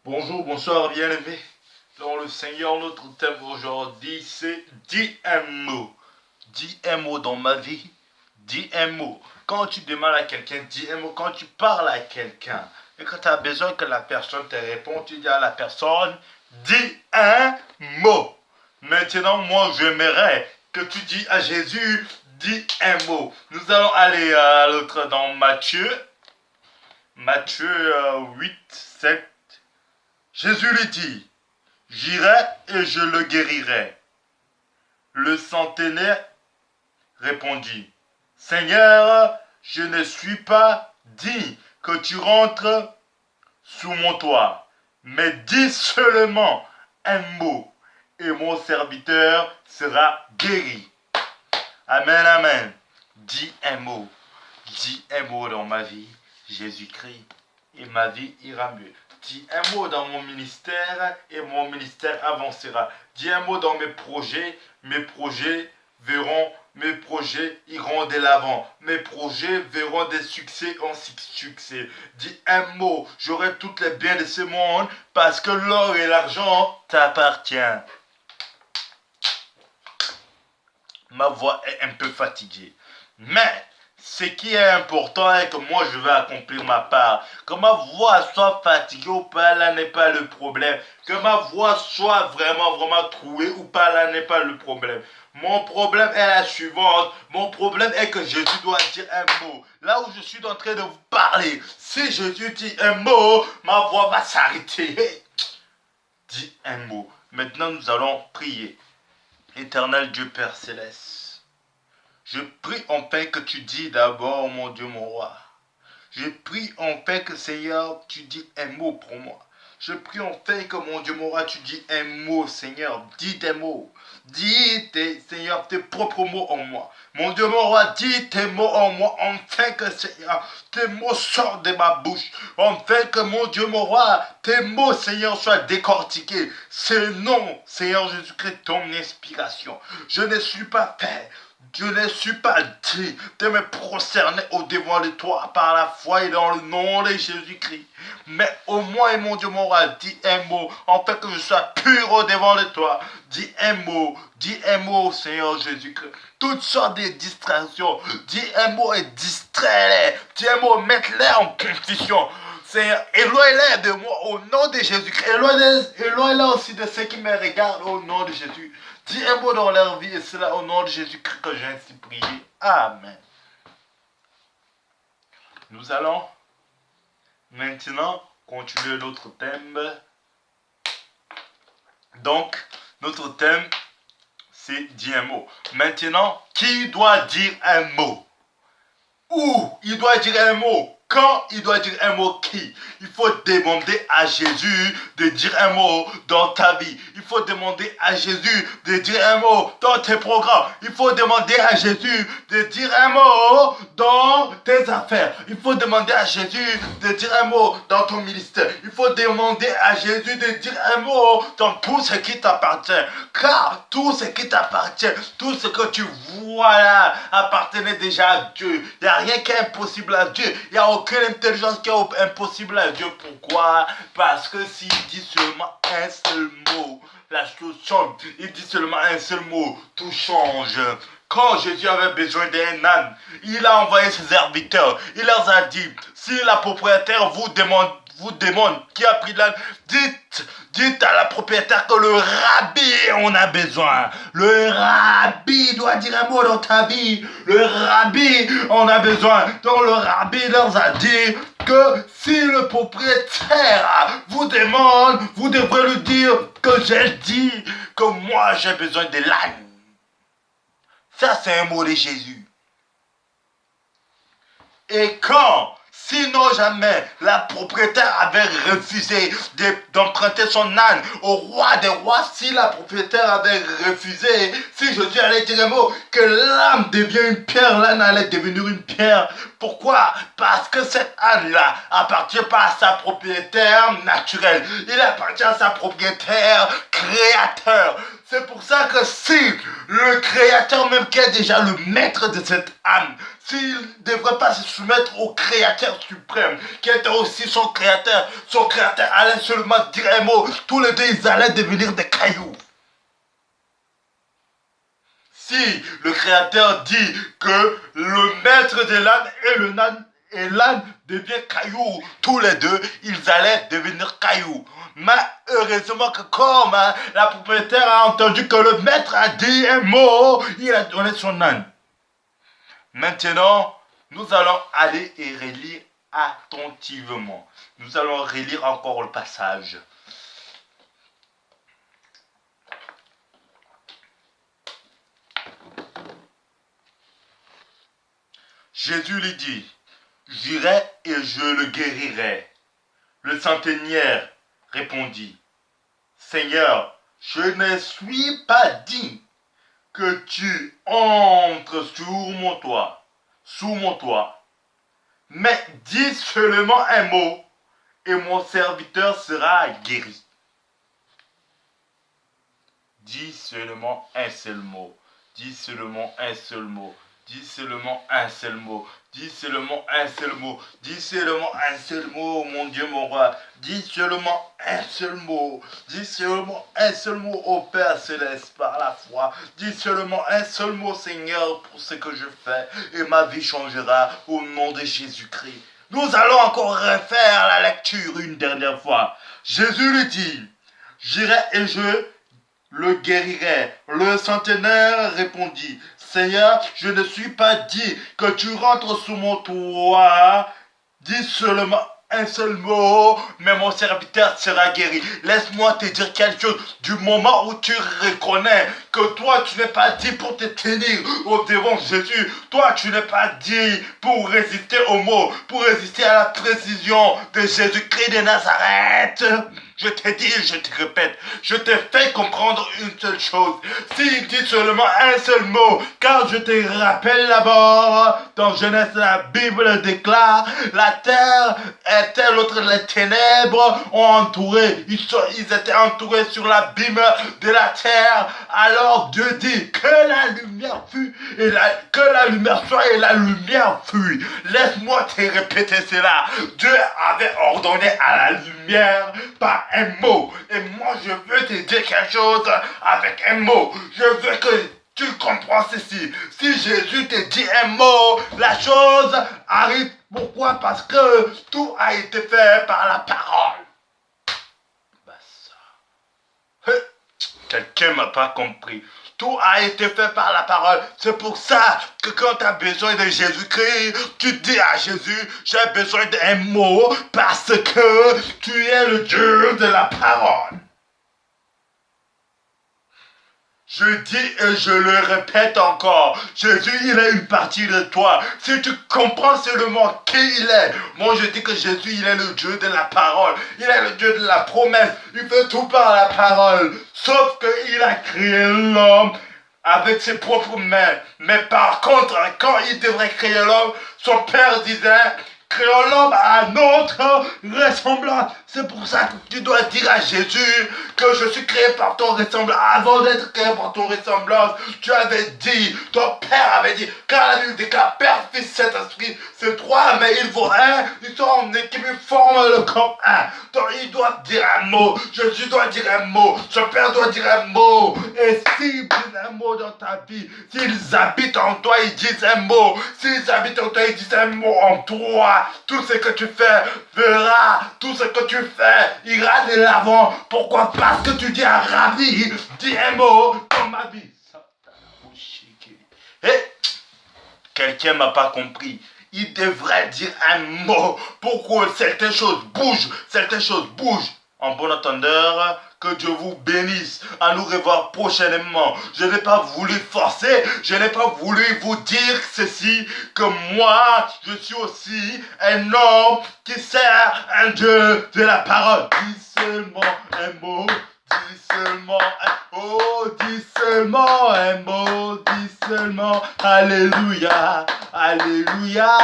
Bonjour, bonsoir, bien-aimés. Dans le Seigneur, notre thème aujourd'hui, c'est dis un mot. Dis un mot dans ma vie. Dis un mot. Quand tu demandes à quelqu'un, dis un mot. Quand tu parles à quelqu'un et que tu as besoin que la personne te réponde, tu dis à la personne, dis un mot. Maintenant, moi, j'aimerais que tu dis à Jésus, dis un mot. Nous allons aller à l'autre dans Matthieu 8, 7. Jésus lui dit, j'irai et je le guérirai. Le centenaire répondit, Seigneur, je ne suis pas digne que tu rentres sous mon toit, mais dis seulement un mot et mon serviteur sera guéri. Amen, amen. Dis un mot. Dis un mot dans ma vie, Jésus-Christ, et ma vie ira mieux. Dis un mot dans mon ministère et mon ministère avancera. Dis un mot dans mes projets iront de l'avant. Mes projets verront des succès en succès. Dis un mot, j'aurai toutes les biens de ce monde parce que l'or et l'argent t'appartiennent. Ma voix est un peu fatiguée. Mais ce qui est important est que moi je vais accomplir ma part. Que ma voix soit fatiguée ou pas, là n'est pas le problème. Que ma voix soit vraiment trouée ou pas, là n'est pas le problème. Mon problème est la suivante. Mon problème est que Jésus doit dire un mot. Là où je suis en train de vous parler, si Jésus dit un mot, ma voix va s'arrêter. Dis un mot. Maintenant nous allons prier. Éternel Dieu Père Céleste, je prie enfin que tu dis d'abord, mon Dieu, mon roi. Je prie enfin que, Seigneur, tu dis un mot pour moi. Je prie enfin que, mon Dieu, mon roi, tu dis un mot, Seigneur. Dis des mots. Dis, Seigneur, tes propres mots en moi. Mon Dieu, mon roi, dis tes mots en moi. Enfin que, Seigneur, tes mots sortent de ma bouche. Enfin que, mon Dieu, mon roi, tes mots, Seigneur, soient décortiqués. C'est non, Seigneur Jésus-Christ, ton inspiration. Je ne suis pas fait. Je ne suis pas dit de me prosterner au devant de toi par la foi et dans le nom de Jésus-Christ. Mais au moins, mon Dieu, mon roi, dis un mot, afin que je sois pur au devant de toi. Dis un mot, Seigneur Jésus-Christ. Toutes sortes de distractions. Dis un mot et distrais-les. Dis un mot, mets-les en confusion. Seigneur, éloigne-les de moi au nom de Jésus-Christ. Éloigne-les aussi de ceux qui me regardent au nom de Jésus. Dis un mot dans leur vie et c'est là au nom de Jésus-Christ que j'ai ainsi prié. Amen. Nous allons maintenant continuer notre thème. Donc, notre thème, c'est dire un mot. Maintenant, qui doit dire un mot? Où il doit dire un mot? Quand il doit dire un mot, qui? Il faut demander à Jésus de dire un mot dans ta vie. Il faut demander à Jésus de dire un mot dans tes programmes. Il faut demander à Jésus de dire un mot dans tes affaires. Il faut demander à Jésus de dire un mot dans ton ministère. Il faut demander à Jésus de dire un mot dans tout ce qui t'appartient. Car tout ce qui t'appartient, tout ce que tu vois là, appartenait déjà à Dieu. Il n'y a rien qui est impossible à Dieu. Il n'y a aucune intelligence qui est impossible à Dieu. Pourquoi? Parce que s'il dit seulement un seul mot, la chose change. Il dit seulement un seul mot, tout change. Quand Jésus avait besoin d'un âne, il a envoyé ses serviteurs. Il leur a dit, si la propriétaire vous demande qui a pris l'âne, dites à la propriétaire que le rabbi en a besoin. Le rabbi doit dire un mot dans ta vie. Le rabbi en a besoin. Donc le rabbi leur a dit que si le propriétaire vous demande, vous devrez lui dire que j'ai dit que moi j'ai besoin de l'âne. Ça c'est un mot de Jésus. Et quand sinon jamais, la propriétaire avait refusé d'emprunter son âne au roi des rois. Si la propriétaire avait refusé, si Jésus allait dire un mot, que l'âne devient une pierre, l'âne allait devenir une pierre. Pourquoi? Parce que cet âne-là appartient pas à sa propriétaire naturelle. Il appartient à sa propriétaire créateur. C'est pour ça que si le créateur même qui est déjà le maître de cet âne, s'il ne devrait pas se soumettre au Créateur suprême, qui était aussi son Créateur allait seulement dire un mot, tous les deux ils allaient devenir des cailloux. Si le Créateur dit que le maître de l'âne et l'âne devient caillou, tous les deux, ils allaient devenir cailloux. Mais heureusement que comme la propriétaire a entendu que le maître a dit un mot, il a donné son âne. Maintenant, nous allons aller et relire attentivement. Nous allons relire encore le passage. Jésus lui dit, j'irai et je le guérirai. Le centenière répondit, Seigneur, je ne suis pas digne que tu entres sous mon toit. Mais dis seulement un mot et mon serviteur sera guéri. Dis seulement un seul mot. Dis seulement un seul mot. Dis seulement un seul mot. Dis seulement un seul mot. Dis seulement un seul mot, mon Dieu, mon roi. Dis seulement un seul mot. Dis seulement un seul mot au Père Céleste par la foi. Dis seulement un seul mot, Seigneur, pour ce que je fais. Et ma vie changera au nom de Jésus-Christ. Nous allons encore refaire la lecture une dernière fois. Jésus lui dit, j'irai et je le guérirai. Le centenaire répondit, Seigneur, je ne suis pas dit que tu rentres sous mon toit. Dis seulement un seul mot, mais mon serviteur sera guéri. Laisse-moi te dire quelque chose. Du moment où tu reconnais que toi, tu n'es pas dit pour te tenir au devant Jésus. Toi, tu n'es pas dit pour résister aux mots, pour résister à la précision de Jésus-Christ de Nazareth. Je te dis, je te répète, je te fais comprendre une seule chose. S'il dit seulement un seul mot, car je te rappelle d'abord, dans Genèse, la Bible déclare, la terre était l'autre, les ténèbres ont entouré, ils étaient entourés sur l'abîme de la terre. Alors Dieu dit que la lumière fut, que la lumière soit et la lumière fut. Laisse-moi te répéter cela. Dieu avait ordonné à la lumière par un mot. Et moi, je veux te dire quelque chose avec un mot. Je veux que tu comprends ceci. Si Jésus te dit un mot, la chose arrive. Pourquoi? Parce que tout a été fait par la parole. Quelqu'un m'a pas compris. Tout a été fait par la parole. C'est pour ça que quand tu as besoin de Jésus-Christ, tu dis à Jésus, j'ai besoin d'un mot parce que tu es le Dieu de la parole. Je dis et je le répète encore, Jésus, il est une partie de toi. Si tu comprends seulement qui il est, moi je dis que Jésus, il est le Dieu de la parole. Il est le Dieu de la promesse. Il fait tout par la parole. Sauf qu'il a créé l'homme avec ses propres mains. Mais par contre, quand il devrait créer l'homme, son père disait, créons l'homme à notre ressemblance. C'est pour ça que tu dois dire à Jésus que je suis créé par ton ressemblance. Avant d'être créé par ton ressemblance, tu avais dit, ton père avait dit, car la Bible déclare Père, Fils, Saint-Esprit, c'est trois, mais ils vont un, ils sont en équipe, ils forment le corps un. Donc ils doivent dire un mot, Jésus doit dire un mot, son père doit dire un mot. Et s'ils disent un mot dans ta vie, s'ils habitent en toi, ils disent un mot. S'ils habitent en toi, ils disent un mot en toi. Tout ce que tu fais verra, tout ce que tu fais ira de l'avant. Pourquoi? Parce que tu dis un ravi, dis un mot dans ma vie. Et quelqu'un m'a pas compris. Il devrait dire un mot pour que certaines choses bougent. En bon entendeur, que Dieu vous bénisse. À nous revoir prochainement. Je n'ai pas voulu forcer, je n'ai pas voulu vous dire ceci, que moi, je suis aussi un homme qui sert un Dieu de la parole. Dis seulement un mot, dis seulement un mot, dis seulement un mot, dis seulement Alléluia, Alléluia.